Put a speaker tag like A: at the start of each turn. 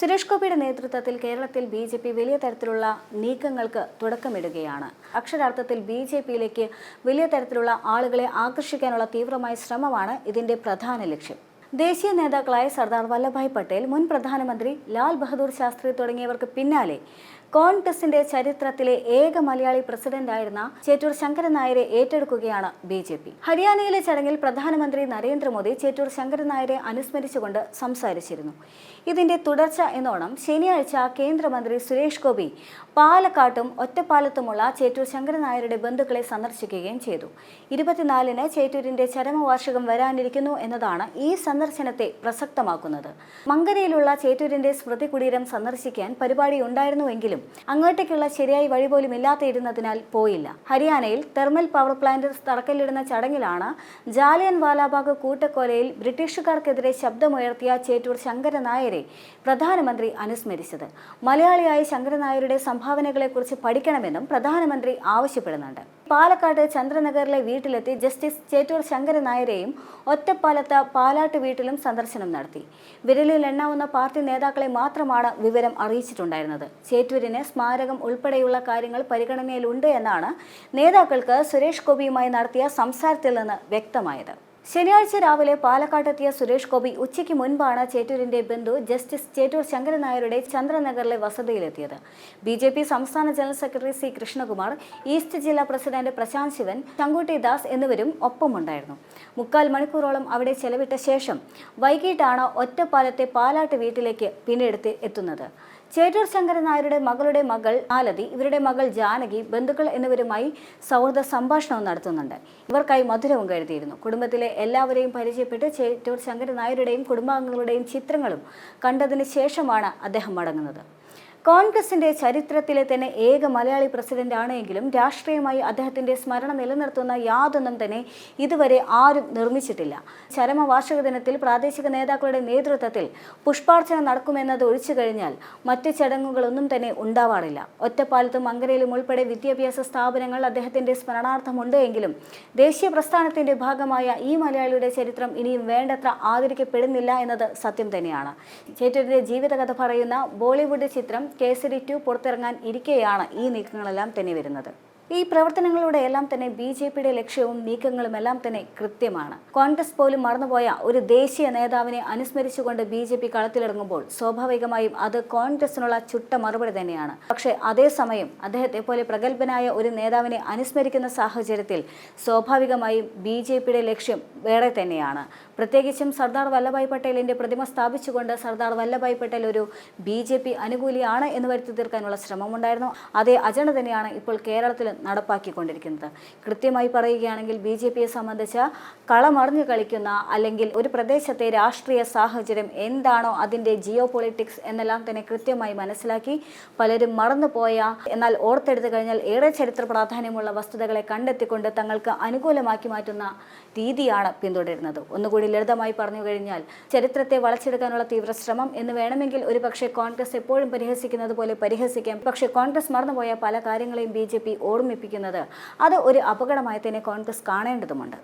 A: സുരേഷ് ഗോപിയുടെ നേതൃത്വത്തിൽ കേരളത്തിൽ ബി.ജെ.പി. വലിയ തരത്തിലുള്ള നീക്കങ്ങൾക്ക് തുടക്കമിടുകയാണ്. അക്ഷരാർത്ഥത്തിൽ ബി.ജെ.പിയിലേക്ക് വലിയ തരത്തിലുള്ള ആളുകളെ ആകർഷിക്കാനുള്ള തീവ്രമായ ശ്രമമാണ് ഇതിന്റെ പ്രധാന ലക്ഷ്യം. ദേശീയ നേതാക്കളായ സർദാർ വല്ലഭായ് പട്ടേൽ, മുൻ പ്രധാനമന്ത്രി ലാൽ ബഹദൂർ ശാസ്ത്രി തുടങ്ങിയവർക്ക് പിന്നാലെ കോൺഗ്രസിന്റെ ചരിത്രത്തിലെ ഏക മലയാളി പ്രസിഡന്റായിരുന്ന ചേറ്റൂർ ശങ്കരൻ നായരെ ഏറ്റെടുക്കുകയാണ് ബി.ജെ.പി. ഹരിയാനയിലെ ചടങ്ങിൽ പ്രധാനമന്ത്രി നരേന്ദ്രമോദി ചേറ്റൂർ ശങ്കരൻ നായരെ അനുസ്മരിച്ചുകൊണ്ട് സംസാരിച്ചിരുന്നു. ഇതിന്റെ തുടർച്ച എന്നോണം ശനിയാഴ്ച കേന്ദ്രമന്ത്രി സുരേഷ് ഗോപി പാലക്കാട്ടും ഒറ്റപ്പാലത്തുമുള്ള ചേറ്റൂർ ശങ്കരൻ നായരുടെ ബന്ധുക്കളെ സന്ദർശിക്കുകയും ചെയ്തു. 24-ന് ചേറ്റൂരിന്റെ ചരമവാർഷികം വരാനിരിക്കുന്നു എന്നതാണ് ഈ സന്ദർശനത്തെ പ്രസക്തമാക്കുന്നത്. മങ്കരയിലുള്ള ചേറ്റൂരിന്റെ സ്മൃതി കുടീരം സന്ദർശിക്കാൻ പരിപാടിയുണ്ടായിരുന്നുവെങ്കിലും അങ്ങോട്ടേക്കുള്ള ശരിയായ വഴി പോലും ഇല്ലാതിരുന്നതിനാൽ പോയില്ല. ഹരിയാനയിൽ തെർമൽ പവർ പ്ലാന്റ് തറക്കല്ലിടുന്ന ചടങ്ങിലാണ് ജാലിയൻ വാലാബാഗ് കൂട്ടക്കൊലയിൽ ബ്രിട്ടീഷുകാർക്കെതിരെ ശബ്ദമുയർത്തിയ ചേറ്റൂർ ശങ്കരൻ നായരെ പ്രധാനമന്ത്രി അനുസ്മരിച്ചത്. മലയാളിയായ ശങ്കരൻ നായരുടെ സംഭാവനകളെക്കുറിച്ച് പഠിക്കണമെന്നും പ്രധാനമന്ത്രി ആവശ്യപ്പെടുന്നുണ്ട്. പാലക്കാട് ചന്ദ്രനഗറിലെ വീട്ടിലെത്തി ജസ്റ്റിസ് ചേറ്റൂർ ശങ്കരൻ നായരെയും ഒറ്റപ്പാലത്ത് പാലാട്ട് വീട്ടിലും സന്ദർശനം നടത്തി. വിരലിൽ എണ്ണാവുന്ന പാർട്ടി നേതാക്കളെ മാത്രമാണ് വിവരം അറിയിച്ചിട്ടുണ്ടായിരുന്നത്. ചേറ്റൂരിന് സ്മാരകം ഉൾപ്പെടെയുള്ള കാര്യങ്ങൾ പരിഗണനയിലുണ്ട് എന്നാണ് നേതാക്കൾക്ക് സുരേഷ് ഗോപിയുമായി നടത്തിയ സംസാരത്തിൽ നിന്ന് വ്യക്തമായത്. ശനിയാഴ്ച രാവിലെ പാലക്കാട്ടെത്തിയ സുരേഷ് ഗോപി ഉച്ചയ്ക്ക് മുൻപാണ് ചേറ്റൂരിന്റെ ബന്ധു ജസ്റ്റിസ് ചേറ്റൂർ ശങ്കരൻ നായരുടെ ചന്ദ്രനഗറിലെ വസതിയിലെത്തിയത്. ബി.ജെ.പി. സംസ്ഥാന general secretary C Krishnakumar, east ജില്ലാ പ്രസിഡന്റ് പ്രശാന്ത് ശിവൻ, ചങ്കുട്ടി ദാസ് എന്നിവരും ഒപ്പമുണ്ടായിരുന്നു. 3/4 മണിക്കൂറോളം അവിടെ ചെലവിട്ട ശേഷം വൈകിട്ടാണ് ഒറ്റപ്പാലത്തെ പാലാട്ട് വീട്ടിലേക്ക് പിന്നീട് എത്തുന്നത്. ചേറ്റൂർ ശങ്കരൻ നായരുടെ മകളുടെ മകൾ മാലതി, ഇവരുടെ മകൾ ജാനകി, ബന്ധുക്കൾ എന്നിവരുമായി സൗഹൃദ സംഭാഷണവും നടത്തുന്നുണ്ട്. ഇവർക്കായി മധുരവും കരുതിയിരുന്നു. കുടുംബത്തിലെ എല്ലാവരെയും പരിചയപ്പെട്ട് ചേറ്റൂർ ശങ്കരൻ നായരുടെയും കുടുംബാംഗങ്ങളുടെയും ചിത്രങ്ങളും കണ്ടതിന് ശേഷമാണ് അദ്ദേഹം മടങ്ങുന്നത്. കോൺഗ്രസിന്റെ ചരിത്രത്തിലെ തന്നെ ഏക മലയാളി പ്രസിഡന്റ് ആണെങ്കിലും രാഷ്ട്രീയമായി അദ്ദേഹത്തിന്റെ സ്മരണ നിലനിർത്തുന്ന യാതൊന്നും തന്നെ ഇതുവരെ ആരും നിർമ്മിച്ചിട്ടില്ല. ചരമവാർഷിക ദിനത്തിൽ പ്രാദേശിക നേതാക്കളുടെ നേതൃത്വത്തിൽ പുഷ്പാർച്ചന നടക്കുമെന്നത് ഒഴിച്ചു കഴിഞ്ഞാൽ മറ്റ് ചടങ്ങുകളൊന്നും തന്നെ ഉണ്ടാവാറില്ല. ഒറ്റപ്പാലത്തും മങ്കരയിലും ഉൾപ്പെടെ വിദ്യാഭ്യാസ സ്ഥാപനങ്ങൾ അദ്ദേഹത്തിന്റെ സ്മരണാർത്ഥമുണ്ട് എങ്കിലും ദേശീയ പ്രസ്ഥാനത്തിന്റെ ഭാഗമായ ഈ മലയാളിയുടെ ചരിത്രം ഇനിയും വേണ്ടത്ര ആദരിക്കപ്പെടുന്നില്ല എന്നത് സത്യം തന്നെയാണ്. ചേറ്റൂരിന്റെ ജീവിതകഥ പറയുന്ന ബോളിവുഡ് ചിത്രം കേസരി 2 പുറത്തിറങ്ങാൻ ഇരിക്കെയാണ് ഈ നീക്കങ്ങളെല്ലാം തന്നെ വരുന്നത്. ഈ പ്രവർത്തനങ്ങളുടെ എല്ലാം തന്നെ ബി.ജെ.പിയുടെ ലക്ഷ്യവും നീക്കങ്ങളും എല്ലാം തന്നെ കൃത്യമാണ്. കോൺഗ്രസ് പോലും മറന്നുപോയ ഒരു ദേശീയ നേതാവിനെ അനുസ്മരിച്ചുകൊണ്ട് ബി.ജെ.പി. കളത്തിലിറങ്ങുമ്പോൾ സ്വാഭാവികമായും അത് കോൺഗ്രസിനുള്ള ചുട്ട മറുപടി തന്നെയാണ്. പക്ഷേ അതേസമയം അദ്ദേഹത്തെ പോലെ പ്രഗത്ഭനായ ഒരു നേതാവിനെ അനുസ്മരിക്കുന്ന സാഹചര്യത്തിൽ സ്വാഭാവികമായും ബി.ജെ.പിയുടെ ലക്ഷ്യം വേറെ തന്നെയാണ്. പ്രത്യേകിച്ചും സർദാർ വല്ലഭായ് പട്ടേലിന്റെ പ്രതിമ സ്ഥാപിച്ചുകൊണ്ട് സർദാർ വല്ലഭായ് പട്ടേൽ ഒരു ബി.ജെ.പി. അനുകൂലിയാണ് എന്ന് വരുത്തി തീർക്കാനുള്ള ശ്രമമുണ്ടായിരുന്നു. അതേ അജണ്ട തന്നെയാണ് ഇപ്പോൾ കേരളത്തിൽ നടപ്പാക്കിക്കൊണ്ടിരിക്കുന്നത്. കൃത്യമായി പറയുകയാണെങ്കിൽ ബി.ജെ.പിയെ സംബന്ധിച്ച കളമറിഞ്ഞു കളിക്കുന്ന അല്ലെങ്കിൽ ഒരു പ്രദേശത്തെ രാഷ്ട്രീയ സാഹചര്യം എന്താണോ അതിൻ്റെ ജിയോ പൊളിറ്റിക്സ് എന്നെല്ലാം തന്നെ കൃത്യമായി മനസ്സിലാക്കി പലരും മറന്നുപോയ എന്നാൽ ഓർത്തെടുത്തു കഴിഞ്ഞാൽ ഏറെ ചരിത്ര പ്രാധാന്യമുള്ള വസ്തുതകളെ കണ്ടെത്തിക്കൊണ്ട് തങ്ങൾക്ക് അനുകൂലമാക്കി മാറ്റുന്ന രീതിയാണ് പിന്തുടരുന്നത്. ഒന്നുകൂടി ലളിതമായി പറഞ്ഞു കഴിഞ്ഞാൽ ചരിത്രത്തെ വളച്ചെടുക്കാനുള്ള തീവ്ര ശ്രമം എന്ന് വേണമെങ്കിൽ ഒരുപക്ഷെ കോൺഗ്രസ് എപ്പോഴും പരിഹസിക്കുന്നത് പോലെ പരിഹസിക്കാം. പക്ഷേ കോൺഗ്രസ് മറന്നുപോയ പല കാര്യങ്ങളെയും ബി.ജെ.പി. ഓർമ്മിപ്പിക്കുന്നത് അത് ഒരു അപകടമായി തന്നെ കോൺഗ്രസ് കാണേണ്ടതുണ്ട്.